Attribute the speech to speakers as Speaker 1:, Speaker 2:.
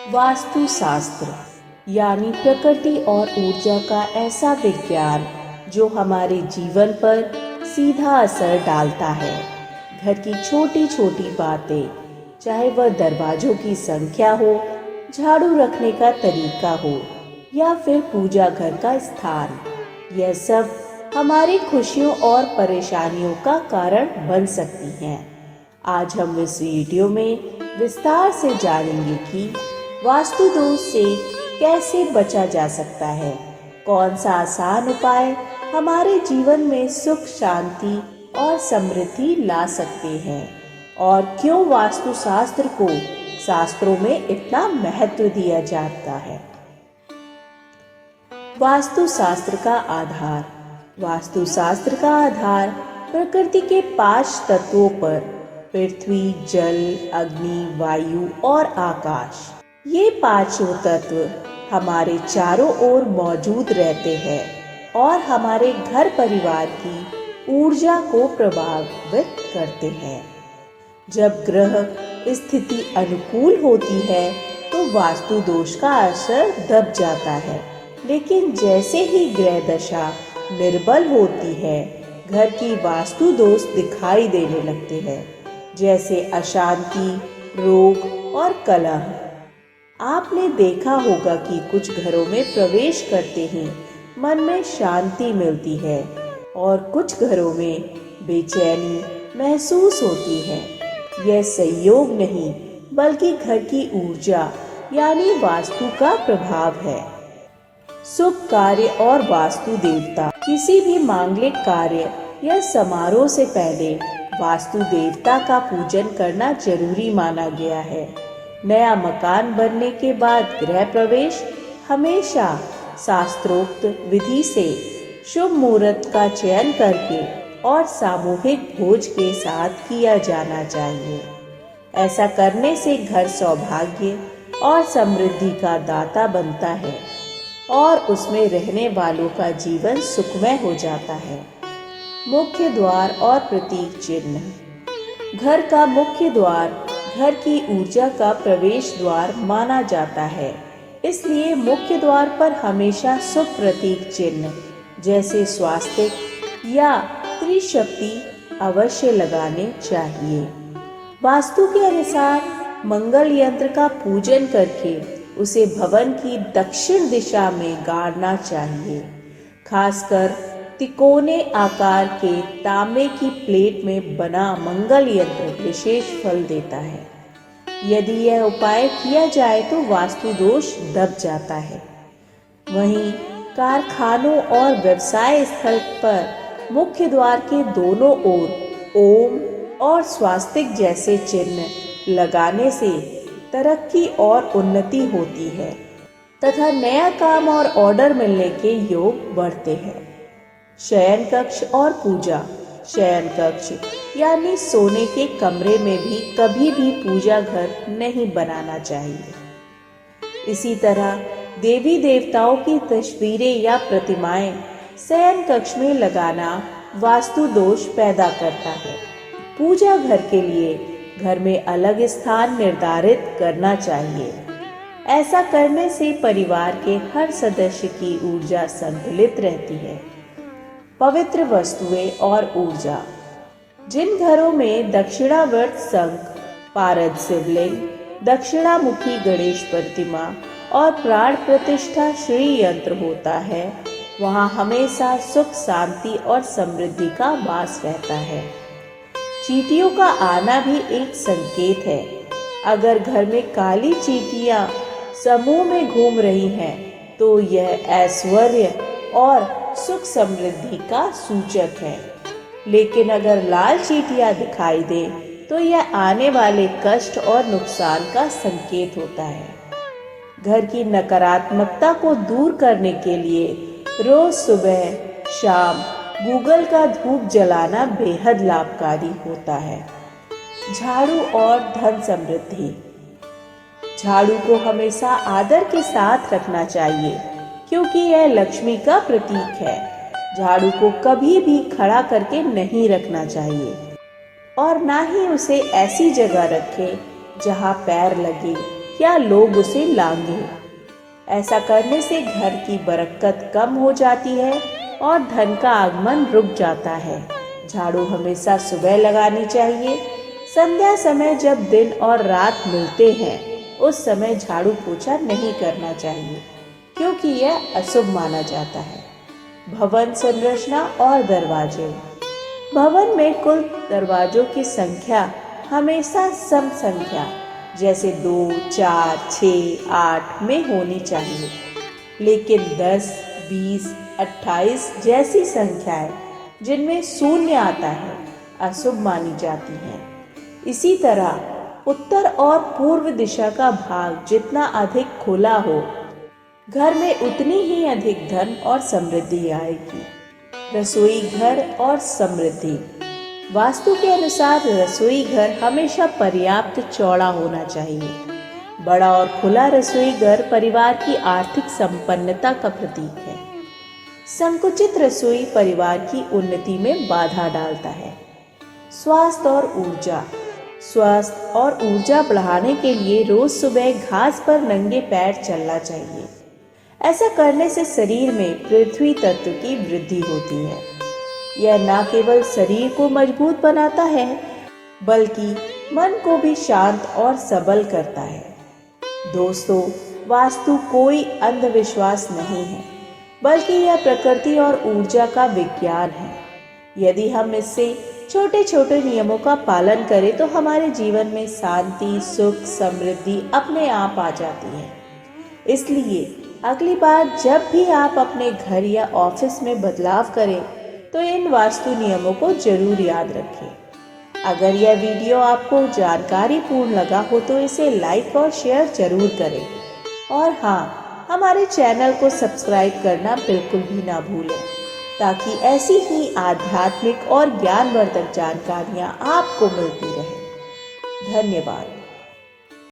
Speaker 1: वास्तु शास्त्र यानी प्रकृति और ऊर्जा का ऐसा विज्ञान जो हमारे जीवन पर सीधा असर डालता है। घर की छोटी छोटी बातें, चाहे वह दरवाजों की संख्या हो, झाड़ू रखने का तरीका हो या फिर पूजा घर का स्थान, यह सब हमारी खुशियों और परेशानियों का कारण बन सकती हैं। आज हम इस वीडियो में विस्तार से जानेंगे कि वास्तु दोष से कैसे बचा जा सकता है, कौन सा आसान उपाय हमारे जीवन में सुख, शांति और समृद्धि ला सकते हैं और क्यों वास्तु शास्त्र को शास्त्रों में इतना महत्व दिया जाता है। वास्तु शास्त्र का आधार। वास्तु शास्त्र का आधार प्रकृति के 5 तत्वों पर पृथ्वी, जल, अग्नि, वायु और आकाश, ये 5 तत्व हमारे चारों ओर मौजूद रहते हैं और हमारे घर परिवार की ऊर्जा को प्रभावित करते हैं। जब ग्रह स्थिति अनुकूल होती है तो वास्तु दोष का असर दब जाता है, लेकिन जैसे ही ग्रह दशा निर्बल होती है, घर की वास्तु दोष दिखाई देने लगते हैं, जैसे अशांति, रोग और कलह। आपने देखा होगा कि कुछ घरों में प्रवेश करते ही मन में शांति मिलती है और कुछ घरों में बेचैनी महसूस होती है। यह संयोग नहीं, बल्कि घर की ऊर्जा यानी वास्तु का प्रभाव है। शुभ कार्य और वास्तु देवता। किसी भी मांगलिक कार्य या समारोह से पहले वास्तु देवता का पूजन करना जरूरी माना गया है। नया मकान बनने के बाद गृह प्रवेश हमेशा शास्त्रोक्त विधि से शुभ मुहूर्त का चयन करके और सामूहिक भोज के साथ किया जाना चाहिए। ऐसा करने से घर सौभाग्य और समृद्धि का दाता बनता है और उसमें रहने वालों का जीवन सुखमय हो जाता है। मुख्य द्वार और प्रतीक चिन्ह। घर का मुख्य द्वार घर की ऊर्जा का प्रवेश द्वार माना जाता है, इसलिए मुख्य द्वार पर हमेशा शुभ प्रतीक चिन्ह जैसे स्वास्तिक या त्रिशक्ति अवश्य लगाने चाहिए। वास्तु के अनुसार मंगल यंत्र का पूजन करके उसे भवन की दक्षिण दिशा में गाड़ना चाहिए। खासकर तिकोने आकार के तांबे की प्लेट में बना मंगल यंत्र विशेष फल देता है। यदि यह उपाय किया जाए तो वास्तु दोष दब जाता है। वहीं कारखानों और व्यवसाय स्थल पर मुख्य द्वार के दोनों ओर ओम और स्वास्तिक जैसे चिन्ह लगाने से तरक्की और उन्नति होती है तथा नया काम और ऑर्डर मिलने के योग बढ़ते हैं। शयन कक्ष और पूजा। शयन कक्ष यानी सोने के कमरे में भी कभी भी पूजा घर नहीं बनाना चाहिए। इसी तरह देवी देवताओं की तस्वीरें या प्रतिमाएं शयन कक्ष में लगाना वास्तु दोष पैदा करता है। पूजा घर के लिए घर में अलग स्थान निर्धारित करना चाहिए। ऐसा करने से परिवार के हर सदस्य की ऊर्जा संतुलित रहती है। पवित्र वस्तुएं और ऊर्जा। जिन घरों में दक्षिणावर्त शंख, पारद शिवलिंग, दक्षिणामुखी गणेश प्रतिमा और प्राण प्रतिष्ठा श्री यंत्र होता है, वहां हमेशा सुख, शांति और समृद्धि का वास रहता है। चींटियों का आना भी एक संकेत है। अगर घर में काली चींटियां समूह में घूम रही हैं, तो यह ऐश्वर्य और सुख समृद्धि का सूचक है। लेकिन अगर लाल चींटियां दिखाई दे तो यह आने वाले कष्ट और नुकसान का संकेत होता है। घर की नकारात्मकता को दूर करने के लिए रोज सुबह शाम गूगल का धूप जलाना बेहद लाभकारी होता है। झाड़ू और धन समृद्धि। झाड़ू को हमेशा आदर के साथ रखना चाहिए क्योंकि यह लक्ष्मी का प्रतीक है। झाड़ू को कभी भी खड़ा करके नहीं रखना चाहिए और ना ही उसे ऐसी जगह रखें जहां पैर लगे या लोग उसे लांघे। ऐसा करने से घर की बरकत कम हो जाती है और धन का आगमन रुक जाता है। झाड़ू हमेशा सुबह लगानी चाहिए। संध्या समय जब दिन और रात मिलते हैं उस समय झाड़ू पोछा नहीं करना चाहिए, क्योंकि यह अशुभ माना जाता है। भवन संरचना और दरवाजे। भवन में कुल दरवाजों की संख्या हमेशा सम संख्या जैसे 2, 4, 6, 8 में होनी चाहिए, लेकिन 10, 20, 28 जैसी संख्याएं जिनमें शून्य आता है अशुभ मानी जाती हैं। इसी तरह उत्तर और पूर्व दिशा का भाग जितना अधिक खुला हो, घर में उतनी ही अधिक धन और समृद्धि आएगी। रसोई घर और समृद्धि। वास्तु के अनुसार रसोई घर हमेशा पर्याप्त चौड़ा होना चाहिए। बड़ा और खुला रसोई घर परिवार की आर्थिक संपन्नता का प्रतीक है। संकुचित रसोई परिवार की उन्नति में बाधा डालता है। स्वास्थ्य और ऊर्जा। स्वास्थ्य और ऊर्जा बढ़ाने के लिए रोज सुबह घास पर नंगे पैर चलना चाहिए। ऐसा करने से शरीर में पृथ्वी तत्व की वृद्धि होती है। यह न केवल शरीर को मजबूत बनाता है, बल्कि मन को भी शांत और सबल करता है। दोस्तों, वास्तु कोई अंधविश्वास नहीं है, बल्कि यह प्रकृति और ऊर्जा का विज्ञान है। यदि हम इससे छोटे छोटे नियमों का पालन करें तो हमारे जीवन में शांति, सुख, समृद्धि अपने आप आ जाती है। इसलिए अगली बार जब भी आप अपने घर या ऑफिस में बदलाव करें तो इन वास्तु नियमों को जरूर याद रखें। अगर यह वीडियो आपको जानकारी पूर्ण लगा हो तो इसे लाइक और शेयर जरूर करें। और हाँ, हमारे चैनल को सब्सक्राइब करना बिल्कुल भी ना भूलें, ताकि ऐसी ही आध्यात्मिक और ज्ञानवर्धक जानकारियाँ आपको मिलती रहें। धन्यवाद।